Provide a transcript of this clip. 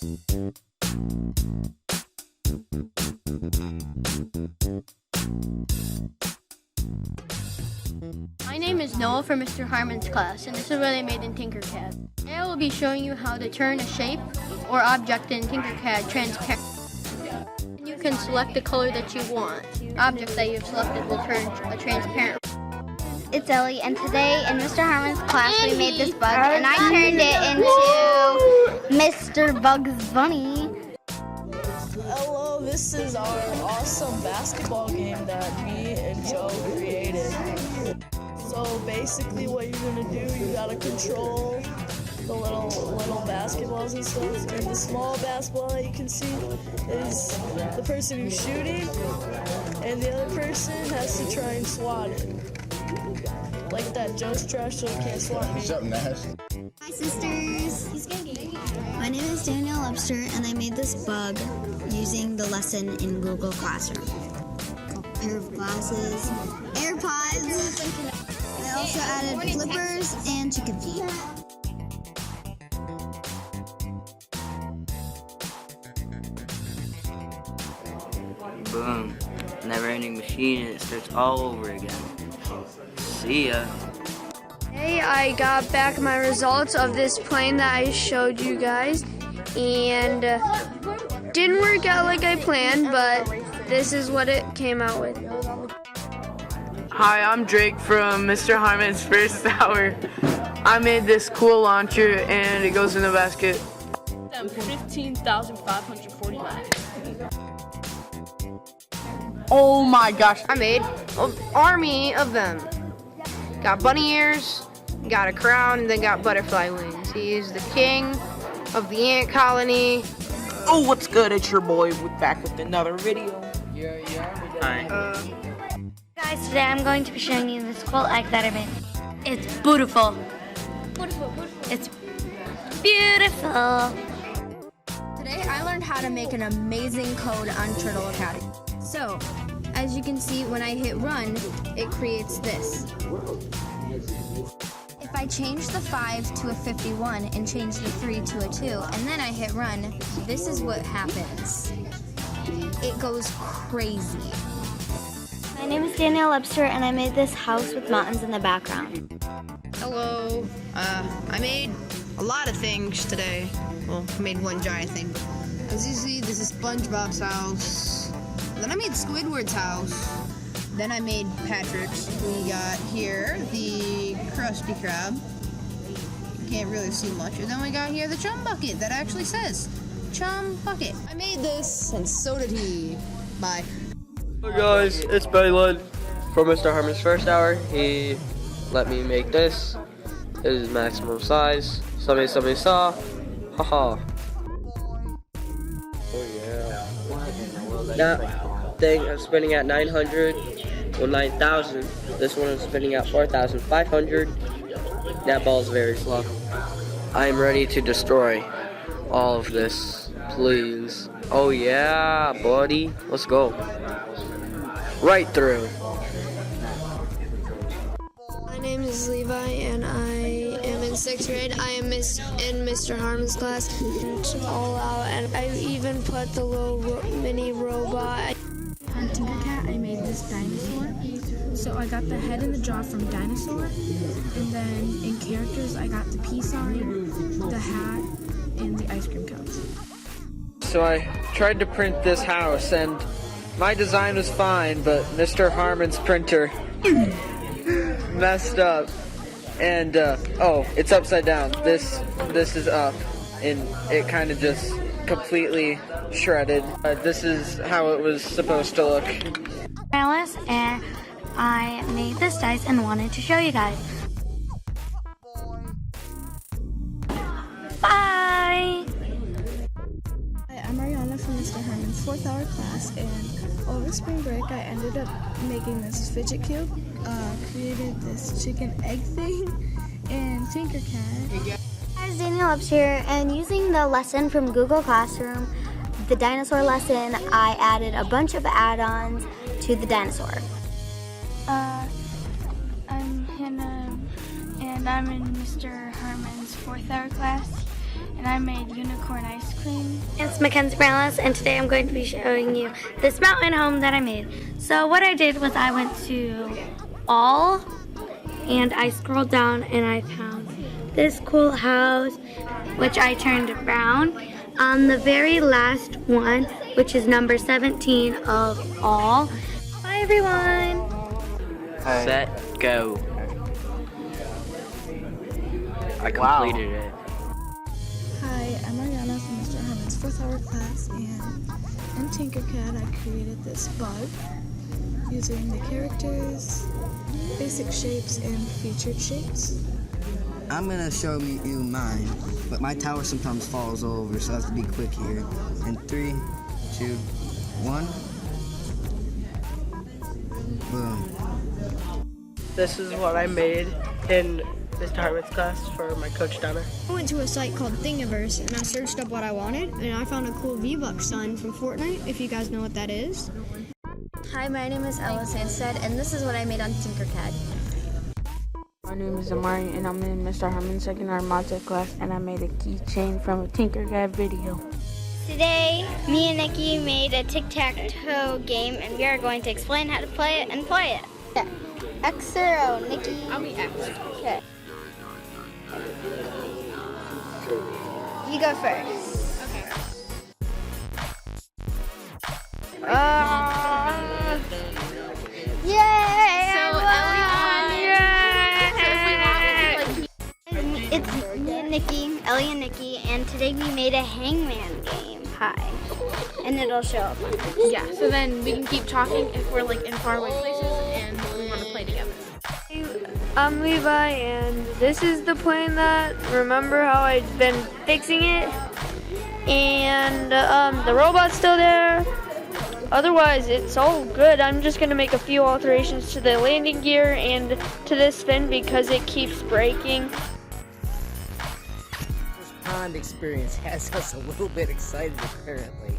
My name is Noah from Mr. Harmon's class, and this is what I made in TinkerCAD. Today I will be showing you how to turn a shape or object in TinkerCAD transparent. You can select the color that you want. The object that you've selected will turn a transparent. It's Ellie, and today in Mr. Harmon's class we made this bug, and I turned it into Mr. Bugs Bunny. Hello, this is our awesome basketball game that me and Joe created. So basically what you're gonna do, you gotta control the little basketballs and stuff. And the small basketball that you can see is the person who's shooting, and the other person has to try and swat it. Like that, Joe's trash, so he can't swat me. What's up, Nash? Hi sisters! My name is Danielle, and I made this bug using the lesson in Google Classroom. A pair of glasses, AirPods. I also added flippers and chicken feet. Boom. Never-ending machine, and it starts all over again. See ya. Hey, I got back my results of this plane that I showed you guys, and didn't work out like I planned, but this is what it came out with. Hi, I'm Drake from Mr. Harmon's first hour. I made this cool launcher and it goes in the basket. 15,549. Oh my gosh, I made an army of them. Got bunny ears, got a crown, and then got butterfly wings. He is the king of the ant colony. Oh, what's good? It's your boy back with another video. Hi. Guys, today I'm going to be showing you this cool egg that I made. It's Bootiful. It's beautiful. Today I learned how to make an amazing code on Turtle Academy. So, as you can see, when I hit run, it creates this. If I change the 5 to a 51 and change the 3 to a 2, and then I hit run, this is what happens. It goes crazy. My name is Danielle, and I made this house with mountains in the background. Hello. I made a lot of things today. Well, I made one giant thing. As you see, this is SpongeBob's house. Then I made Squidward's house. Then I made Patrick's. We got here the Krusty Krab. You can't really see much. And then we got here the Chum Bucket that actually says Chum Bucket. I made this, and so did he. Bye. Hey guys, it's Baylin from Mr. Harmon's first hour. He let me make this. It is maximum size. Somebody saw. Haha. Oh yeah. That thing is spinning at 900 or 9,000. This one is spinning at 4,500. That ball is very slow. I am ready to destroy all of this. Please. Oh yeah, buddy. Let's go. Right through. My name is Levi, and I am in 6th grade. I am in Mr. Harmon's class. All out, and I even put the little mini robot. On TinkerCAD, I made this dinosaur. So I got the head and the jaw from dinosaur, and then in characters I got the peace sign, the hat, and the ice cream cone. So I tried to print this house, and my design was fine, but Mr. Harmon's printer messed up, and oh, it's upside down. This is up, and it kind of just completely shredded. This is how it was supposed to look. Alice, and I made this dice and wanted to show you guys. Bye! Hi, I'm Arhianna from Mr. Harmon's 4th hour class, and over spring break I ended up making this fidget cube, created this chicken egg thing, and TinkerCAD. Hi, guys, Danielle here, and using the lesson from Google Classroom, the dinosaur lesson, I added a bunch of add-ons to the dinosaur. I'm Hannah, and I'm in Mr. Harmon's 4th hour class, and I made unicorn ice cream. It's Mackenzie, and today I'm going to be showing you this mountain home that I made. So what I did was I went to all, and I scrolled down and I found this cool house, which I turned brown. On the very last one, which is number 17 of all. Bye everyone! Set, go. I completed it. Hi, I'm Arhianna from Mr. Harmon's 4th hour class, and in TinkerCAD I created this bug using the characters, basic shapes, and featured shapes. I'm gonna show you mine, but my tower sometimes falls over, so I have to be quick here. In 3, 2, 1. Boom. This is what I made in Mr. Harmon's class for my coach Donna. I went to a site called Thingiverse and I searched up what I wanted, and I found a cool V-Bucks sign from Fortnite, if you guys know what that is. Hi, my name is Ellie Sanstead, and this is what I made on TinkerCAD. My name is Amarei, and I'm in Mr. Harmon's HLModTech class, and I made a keychain from a TinkerCAD video. Today, me and Nikki made a tic-tac-toe game, and we are going to explain how to play it and play it. Yeah. X or O, Nikki? I'll be X. Okay. You go first. Okay. Yay! So It's me and Nikki, Ellie and Nikki, and today we made a hangman game. Hi. And it'll show up on it. Yeah, so then we can keep talking if we're like in faraway places and we want to play together. I'm Levi, and this is the plane that, remember how I've been fixing it? And the robot's still there. Otherwise, it's all good. I'm just going to make a few alterations to the landing gear and to this fin because it keeps breaking. Pond experience has us a little bit excited apparently.